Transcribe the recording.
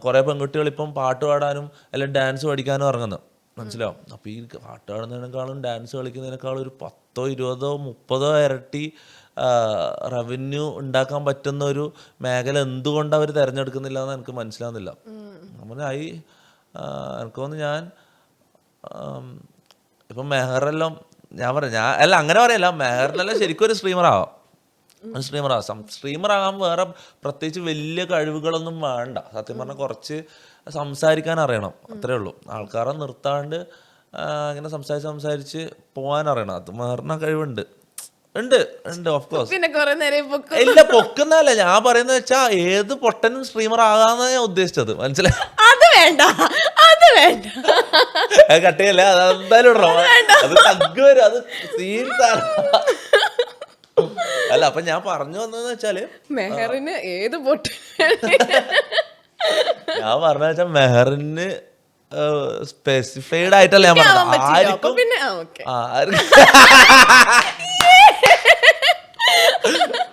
കുറേ പെൺകുട്ടികൾ ഇപ്പം പാട്ട് പാടാനും അല്ലെങ്കിൽ ഡാൻസ് പഠിക്കാനും ഇറങ്ങുന്നത് മനസ്സിലാവും. അപ്പോൾ ഈ പാട്ട് പാടുന്നതിനേക്കാളും ഡാൻസ് കളിക്കുന്നതിനേക്കാളും ഒരു 10, 20, 30 ഇരട്ടി റവന്യൂ ഉണ്ടാക്കാൻ പറ്റുന്ന ഒരു മേഖല എന്തുകൊണ്ട് അവർ തിരഞ്ഞെടുക്കുന്നില്ല എന്ന് എനിക്ക് മനസ്സിലാവുന്നില്ല. അങ്ങനെ എനിക്ക് തോന്നുന്നു ഞാൻ ഇപ്പം മെഹറെല്ലാം ഞാൻ പറയാം അല്ല അങ്ങനെ പറയല്ല, മെഹറിനെല്ലാം ശരിക്കും ഒരു സ്ട്രീമറാകാൻ വേറെ പ്രത്യേകിച്ച് വലിയ കഴിവുകളൊന്നും വേണ്ട. സത്യം പറഞ്ഞാൽ കുറച്ച് സംസാരിക്കാൻ അറിയണം, അത്രേ ഉള്ളൂ. ആൾക്കാരെ നിർത്താണ്ട് ഇങ്ങനെ സംസാരിച്ച് പോകാൻ അറിയണം. അത് മെഹറിന് കഴിവുണ്ട്, ഉണ്ട് ഓഫ് കോഴ്സ്. ഇല്ല പൊക്കുന്നല്ല ഞാൻ പറയുന്നത് വെച്ചാൽ ഏത് പൊട്ടനും സ്ട്രീമർ ആകാന്നാ ഞാൻ ഉദ്ദേശിച്ചത്, മനസ്സിലായി? അത് വേണ്ട കട്ടയല്ലേ, അത് എന്തായാലും ഇടണം, അത് തഗ് വരും, അത് സീൻ. അല്ല അപ്പൊ ഞാൻ പറഞ്ഞു വന്നതെന്ന് വെച്ചാല് മെഹറിന് ഏത് പൊട്ട് ഞാൻ പറഞ്ഞ വെച്ചാൽ മെഹറിന് സ്പെസിഫൈഡ് ആയിട്ടല്ല ഞാൻ പറഞ്ഞത്. ആർക്കും